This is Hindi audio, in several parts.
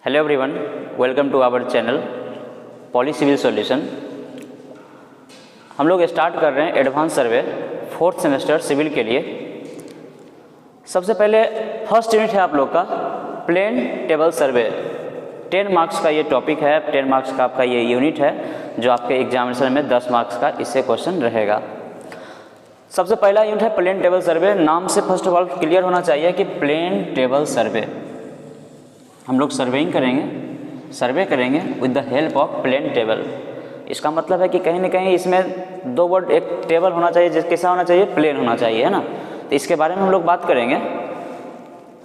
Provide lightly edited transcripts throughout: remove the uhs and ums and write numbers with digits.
Hello everyone, welcome to our channel Poly Civil Solution. हम लोग स्टार्ट कर रहे हैं एडवांस सर्वे 4th सेमेस्टर सिविल के लिए। सबसे पहले फर्स्ट यूनिट है आप लोग का प्लेन टेबल सर्वे। 10 मार्क्स का ये टॉपिक है, 10 मार्क्स का आपका ये यूनिट है जो आपके एग्जामिनेशन में 10 मार्क्स का इससे क्वेश्चन रहेगा। सबसे पहला यूनिट है प्लेन टेबल सर्वे। नाम से फर्स्ट ऑफ ऑल क्लियर होना चाहिए कि प्लेन टेबल सर्वे हम लोग सर्वे करेंगे with the help of plane table. इसका मतलब है कि कहीं ना कहीं इसमें दो वर्ड, एक टेबल होना चाहिए जिस कैसा होना चाहिए, प्लेन होना चाहिए, है ना। तो इसके बारे में हम लोग बात करेंगे।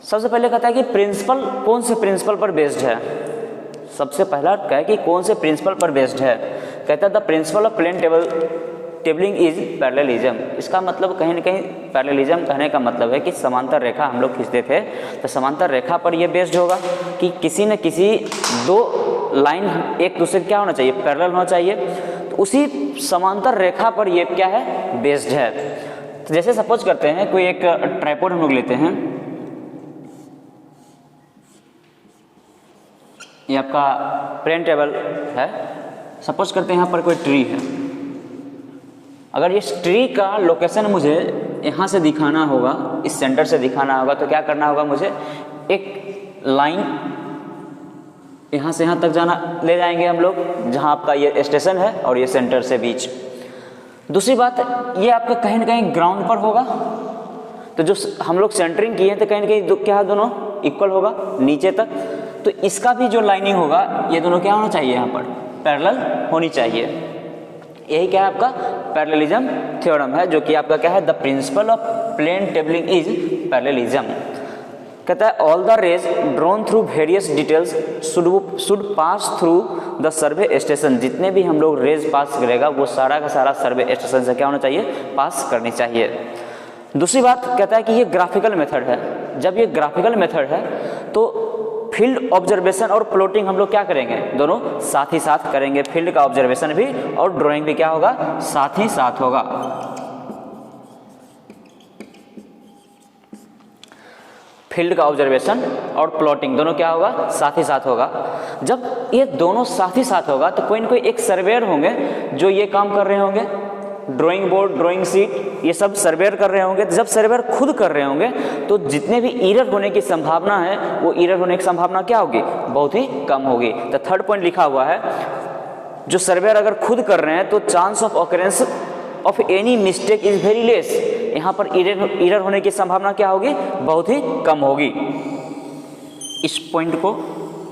सबसे पहले कहता है कि प्रिंसिपल कौन से प्रिंसिपल पर बेस्ड है। सबसे पहला कहे कि कौन से प्रिंसिपल पर बेस्ड है। कहता है the principle of plane tabling is parallelism. इसका मतलब कहीं ना कहीं पैरेललिज्म कहने का मतलब है कि समांतर रेखा हम लोग खींचते थे तो समांतर रेखा पर ये बेस्ड होगा कि किसी न किसी दो लाइन एक दूसरे क्या होना चाहिए, पैरेलल होना चाहिए। तो उसी समांतर रेखा पर ये क्या है, बेस्ड है। तो जैसे सपोज करते हैं कोई एक ट्राइपॉड हम लोग लेते हैं, ये आपका प्लेन टेबल है। सपोज करते हैं यहाँ पर कोई ट्री है। अगर इस ट्री का लोकेशन मुझे यहाँ से दिखाना होगा, इस सेंटर से दिखाना होगा, तो क्या करना होगा, मुझे एक लाइन यहाँ से यहाँ तक ले जाएंगे हम लोग, जहाँ आपका ये स्टेशन है और ये सेंटर से बीच। दूसरी बात, ये आपका कहीं ना कहीं ग्राउंड पर होगा, तो जो हम लोग सेंटरिंग किए हैं तो कहीं ना कहीं क्या दोनों इक्वल होगा नीचे तक। तो इसका भी जो लाइनिंग होगा ये दोनों क्या होना चाहिए, यहाँ पर पैरेलल होनी चाहिए। यही क्या है आपका पैरेललिज्म थ्योरम है, जो कि आपका क्या है, the principle of plane tabling is parallelism. कहता है all the rays drawn through various details should pass through the survey station. जितने भी हम लोग रेज पास करेगा वो सारा का सारा सर्वे स्टेशन से क्या होना चाहिए, पास करनी चाहिए। दूसरी बात कहता है कि ये ग्राफिकल मेथड है। जब ये ग्राफिकल मेथड है तो फील्ड ऑब्जर्वेशन और प्लॉटिंग हम लोग क्या करेंगे, दोनों साथ ही साथ करेंगे। फील्ड का ऑब्जर्वेशन भी और ड्राइंग भी क्या होगा, साथ ही साथ होगा। फील्ड का ऑब्जर्वेशन और प्लॉटिंग दोनों क्या होगा, साथ ही साथ होगा। जब ये दोनों साथ ही साथ होगा तो कोई ना कोई एक सर्वेयर होंगे जो ये काम कर रहे होंगे, ड्राइंग बोर्ड, ड्राइंग सीट, ये सब सर्वेयर कर रहे होंगे। जब सर्वेयर खुद कर रहे होंगे तो जितने भी एरर होने की संभावना है वो एरर होने की संभावना क्या होगी, बहुत ही कम होगी। तो थर्ड पॉइंट लिखा हुआ है, जो सर्वेयर अगर खुद कर रहे हैं तो chance of occurrence of any mistake is very less. यहाँ पर एरर होने की संभावना क्या होगी, बहुत ही कम होगी। इस पॉइंट को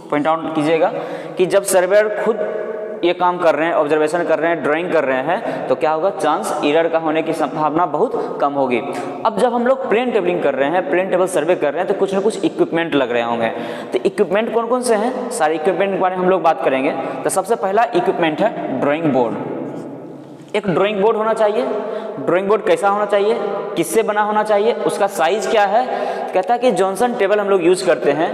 पॉइंट आउट कीजिएगा कि जब सर्वेयर खुद ये काम कर रहे हैं, ऑब्जर्वेशन कर रहे हैं, ड्राइंग कर रहे हैं, तो क्या होगा, चांस एरर का होने की संभावना बहुत कम होगी। अब जब हम लोग प्लेन टेबलिंग कर रहे हैं, प्लेन टेबल सर्वे कर रहे हैं, तो कुछ ना कुछ इक्विपमेंट लग रहे होंगे। तो इक्विपमेंट कौन कौन से हैं, सारे इक्विपमेंट के बारे में हम लोग बात करेंगे। तो सबसे पहला इक्विपमेंट है ड्राइंग बोर्ड। एक ड्राइंग बोर्ड होना चाहिए। ड्राइंग बोर्ड कैसा होना चाहिए, किससे बना होना चाहिए, उसका साइज क्या है। कहता है कि जॉनसन टेबल हम लोग यूज करते हैं,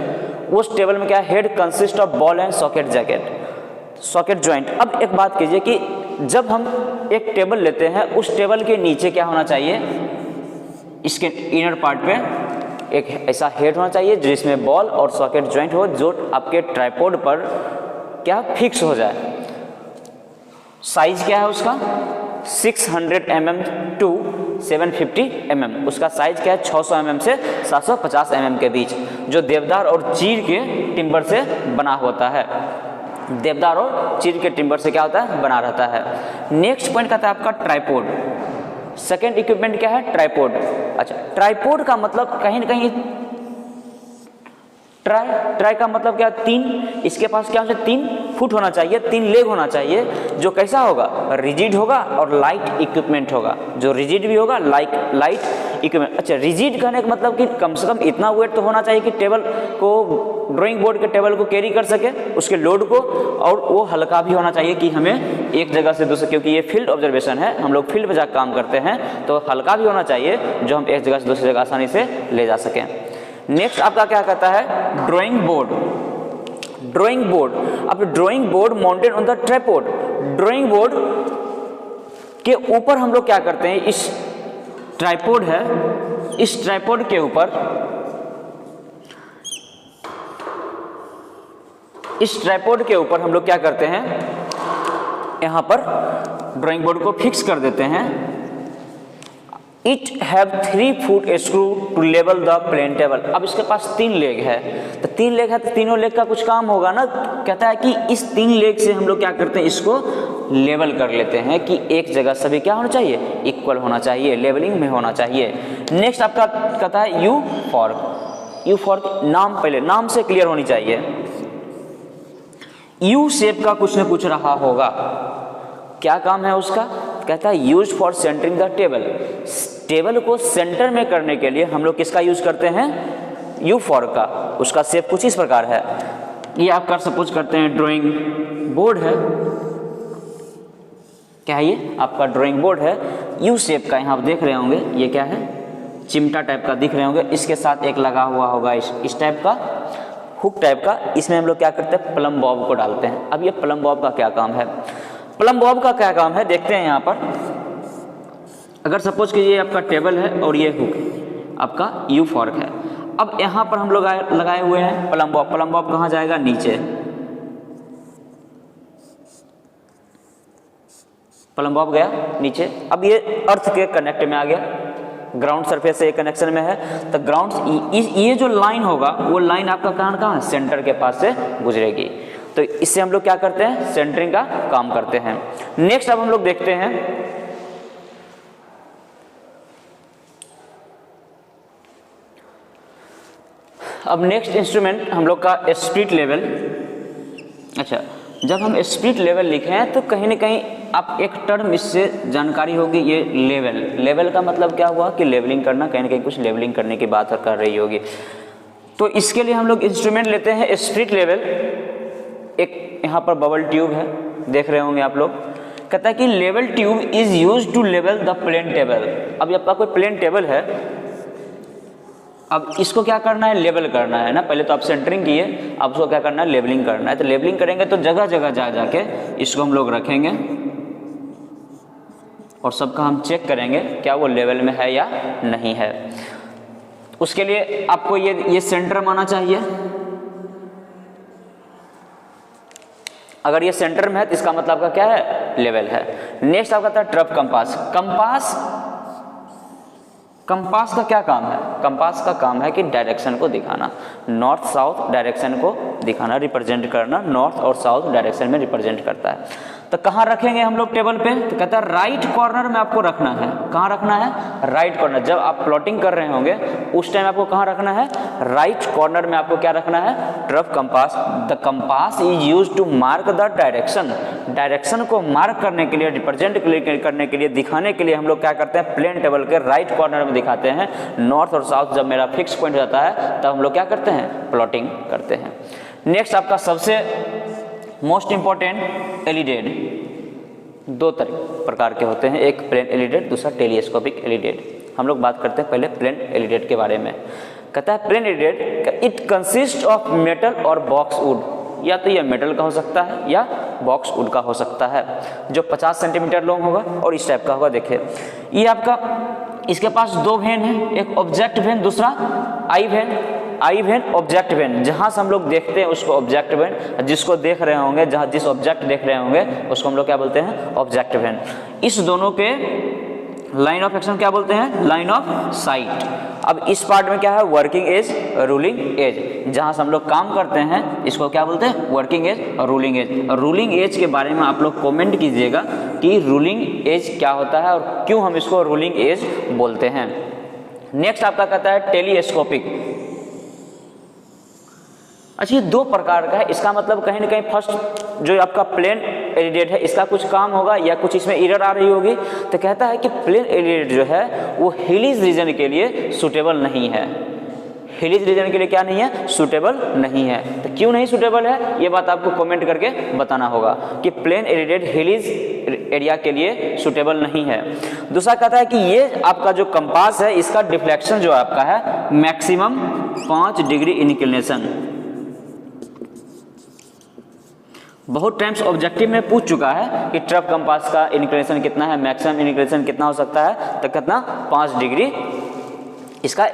उस टेबल में क्या है, head consist of ball and socket jacket, socket joint. अब एक बात कीजिए कि जब हम एक टेबल लेते हैं उस टेबल के नीचे क्या होना चाहिए, इसके इनर पार्ट पे एक ऐसा हेड होना चाहिए जिसमें बॉल और सॉकेट ज्वाइंट हो, जो आपके ट्राइपॉड पर क्या फिक्स हो जाए। साइज क्या है उसका, 600 mm टू 750 mm। उसका साइज क्या है, 600 mm से 750 mm के बीच, जो देवदार और चीड़ के टिम्बर से बना होता है। देवदार और चीड़ के टिम्बर से क्या होता है, बना रहता है। नेक्स्ट पॉइंट कहता है आपका ट्राइपॉड। सेकेंड इक्विपमेंट क्या है, ट्राइपॉड। अच्छा, ट्राइपॉड का मतलब कहीं ना कहीं ट्राई का मतलब क्या, 3, इसके पास क्या होना चाहिए, 3 फुट होना चाहिए, 3 लेग होना चाहिए, जो कैसा होगा, रिजिड होगा और लाइट इक्विपमेंट होगा, जो रिजिड भी होगा, लाइट इक्विपमेंट। अच्छा, रिजिड कहने का मतलब कि कम से कम इतना वेट तो होना चाहिए कि टेबल को, ड्राइंग बोर्ड के टेबल को कैरी कर सके, उसके लोड को, और वो हल्का भी होना चाहिए कि हमें एक जगह से दूसरे, क्योंकि ये फील्ड ऑब्जर्वेशन है, हम लोग फील्ड में जाकर काम करते हैं, तो हल्का भी होना चाहिए जो हम एक जगह से दूसरी जगह आसानी से ले जा सकें। नेक्स्ट आपका क्या कहता है, ड्राइंग बोर्ड। ड्राइंग बोर्ड, अब drawing board mounted on the tripod. Drawing board के ऊपर हम लोग क्या करते हैं, इस ट्राइपॉड है, इस ट्राइपॉड के ऊपर इस ट्राइपॉड के ऊपर हम लोग क्या करते हैं, यहाँ पर ड्राइंग बोर्ड को फिक्स कर देते हैं। It have 3 foot screw to level the plane table. अब इसके पास 3 लेग है, तो 3 लेग है तो तीनों लेग का कुछ काम होगा ना। कहता है कि इस 3 लेग से हम लोग क्या करते हैं, इसको लेवल कर लेते हैं कि एक जगह सभी क्या होना चाहिए, इक्वल होना चाहिए, लेवलिंग में होना चाहिए। नेक्स्ट आपका कहता है यू फॉर्क। यू फॉर्क नाम, पहले नाम से क्लियर होनी चाहिए। यू शेप का कुछ न कुछ रहा होगा, क्या काम है उसका, कहता है use for centring the table. Table को सेंटर में करने के लिए हम लोग किसका यूज करते हैं, यू फॉर्क का। उसका शेप कुछ इस प्रकार है, ये आप कर सपोज करते हैं ड्राइंग बोर्ड है, क्या है ये आपका ड्राइंग बोर्ड है, यू शेप का, यहाँ आप देख रहे होंगे ये क्या है, चिमटा टाइप का दिख रहे होंगे, इसके साथ एक लगा हुआ होगा इस टाइप का हुक टाइप का। इसमें हम लोग क्या करते हैं, प्लम बॉब को डालते हैं। अब ये प्लम बॉब का क्या काम है, प्लम बॉब का क्या काम है देखते हैं। यहाँ पर अगर सपोज कि ये आपका टेबल है और ये हुक आपका यू फॉर्क है। अब यहाँ पर हम लोग लगाए हुए हैं प्लम बॉब। प्लम बॉब कहाँ जाएगा, नीचे। प्लम बॉब गया नीचे। अब ये अर्थ के कनेक्ट में आ गया, ग्राउंड सरफेस से एक कनेक्शन में है, तो ग्राउंड ये जो लाइन होगा वो लाइन आपका कहाँ है, सेंटर के पास से गुजरेगी। तो इससे हम लोग क्या करते हैं, सेंटरिंग का काम करते हैं। नेक्स्ट अब हम लोग देखते हैं अब नेक्स्ट इंस्ट्रूमेंट हम लोग का स्पिरिट लेवल। अच्छा, जब हम स्पिरिट लेवल लिखे हैं तो कहीं ना कहीं आप एक टर्म इससे जानकारी होगी, ये लेवल। लेवल का मतलब क्या हुआ कि लेवलिंग करना, कहीं ना कहीं कुछ लेवलिंग करने की बात कर रही होगी। तो इसके लिए हम लोग इंस्ट्रूमेंट लेते हैं स्पिरिट लेवल। एक यहाँ पर बबल ट्यूब है, देख रहे होंगे आप लोग। कहता है कि level tube is use to level the plane table. अब आपका कोई प्लेन टेबल है, अब इसको क्या करना है, लेवल करना है ना। पहले तो आप सेंटरिंग किए, अब उसको क्या करना है, लेवलिंग करना है। तो लेवलिंग करेंगे तो जगह जगह जा जाके इसको हम लोग रखेंगे और सबका हम चेक करेंगे क्या वो लेवल में है या नहीं है। उसके लिए आपको ये सेंटर माना चाहिए। अगर ये सेंटर में है तो इसका मतलब आपका क्या है, लेवल है। नेक्स्ट आपका था ट्रफ कंपास। कंपास का क्या काम है, कंपास का काम है कि डायरेक्शन को दिखाना, नॉर्थ साउथ डायरेक्शन को दिखाना, रिप्रेजेंट करना। नॉर्थ और साउथ डायरेक्शन में रिप्रेजेंट करता है। तो कहाँ रखेंगे हम लोग टेबल पे, तो कहता है राइट कॉर्नर में आपको रखना है। कहाँ रखना है, राइट कॉर्नर। जब आप प्लॉटिंग कर रहे होंगे उस टाइम आपको कहाँ रखना है, राइट कॉर्नर में आपको क्या रखना है, trough compass. The compass is use to mark the direction. Direction को मार्क करने के लिए, रिप्रेजेंट करने के लिए, दिखाने के लिए हम लोग क्या करते हैं, प्लेन टेबल के राइट कॉर्नर में दिखाते हैं। नॉर्थ और साउथ जब मेरा फिक्स पॉइंट हो जाता है तब हम लोग क्या करते हैं, प्लॉटिंग करते हैं। नेक्स्ट आपका सबसे मोस्ट इंपॉर्टेंट एलिडेड। 2 प्रकार के होते हैं, एक प्लेन एलिडेड, दूसरा टेलीस्कोपिक एलिडेड। हम लोग बात करते हैं पहले प्लेन एलिडेड के बारे में। कहता है plane alidade it consist of metal और बॉक्स वुड। या तो ये मेटल का हो सकता है या बॉक्स वुड का हो सकता है, जो 50 सेंटीमीटर लॉन्ग होगा और इस टाइप का होगा। देखिए ये आपका, इसके पास 2 वेन है, एक ऑब्जेक्ट वेन, दूसरा आई वेन। आई वेन, ऑब्जेक्ट वेन, जहां से हम लोग देखते हैं उसको ऑब्जेक्ट वेन, जिसको देख रहे होंगे, जहां जिस ऑब्जेक्ट देख रहे होंगे उसको हम लोग क्या बोलते हैं, ऑब्जेक्ट वेन। इस दोनों के लाइन ऑफ एक्शन क्या बोलते हैं, लाइन ऑफ साइट। अब इस पार्ट में क्या है, वर्किंग एज, रूलिंग एज, जहां से हम लोग काम करते हैं इसको क्या बोलते हैं, वर्किंग एज और रूलिंग एज। रूलिंग एज के बारे में आप लोग कमेंट कीजिएगा कि रूलिंग एज क्या होता है और क्यों हम इसको रूलिंग एज बोलते हैं। नेक्स्ट आपका कहता है टेलीस्कोपिक। अच्छा, ये 2 प्रकार का है। इसका मतलब कहीं ना कहीं फर्स्ट जो आपका प्लेन एलिडेड है इसका कुछ काम होगा या कुछ इसमें एरर आ रही होगी। तो कहता है कि प्लेन एलिडेड जो है वो हिलीज रीजन के लिए सूटेबल नहीं है। हिलीज रीजन के लिए क्या नहीं है, सूटेबल नहीं है। तो क्यों नहीं सूटेबल है, ये बात आपको कमेंट करके बताना होगा कि प्लेन एलिडेड हिलीज एरिया के लिए सूटेबल नहीं है। दूसरा कहता है कि ये आपका जो कंपास है इसका डिफ्लेक्शन जो आपका है मैक्सिमम 5 डिग्री इंक्लिनेशन। बहुत टाइम्स ऑब्जेक्टिव में पूछ चुका है कि ट्रफ कंपास का इंक्लिनेशन कितना है, मैक्सिमम इंक्लिनेशन कितना हो सकता है, तो कितना 5 डिग्री इसका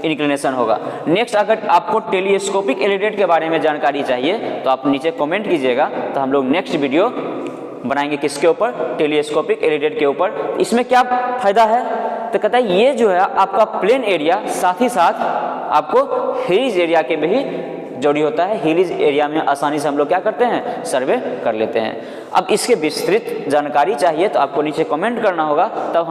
इंक्लिनेशन होगा। नेक्स्ट, अगर आपको टेलीस्कोपिक इरेडिएट के बारे में जानकारी चाहिए तो आप नीचे कमेंट कीजिएगा, तो हम लोग नेक्स्ट वीडियो बनाएंगे किसके ऊपर, टेलीस्कोपिक इरेडिएट के ऊपर। इसमें क्या फ़ायदा है, तो कहता है ये जो है आपका प्लेन एरिया साथ ही साथ आपको हिलीज एरिया के भी जोड़ी होता है। हिलीज एरिया में आसानी से हम लोग क्या करते हैं, सर्वे कर लेते हैं। अब इसके विस्तृत जानकारी चाहिए तो आपको नीचे कमेंट करना होगा, तब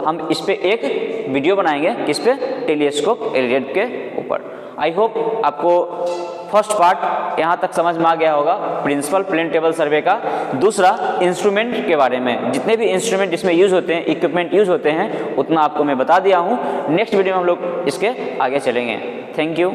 हम इस पे एक वीडियो बनाएंगे किस पे, टेलीस्कोप इरेडिएट के ऊपर। आई होप आपको फर्स्ट पार्ट यहाँ तक समझ में आ गया होगा, प्रिंसिपल प्लेन टेबल सर्वे का। दूसरा, इंस्ट्रूमेंट के बारे में, जितने भी इंस्ट्रूमेंट इसमें यूज होते हैं, इक्विपमेंट यूज होते हैं, उतना आपको मैं बता दिया हूँ। नेक्स्ट वीडियो में हम लोग इसके आगे चलेंगे। Thank you.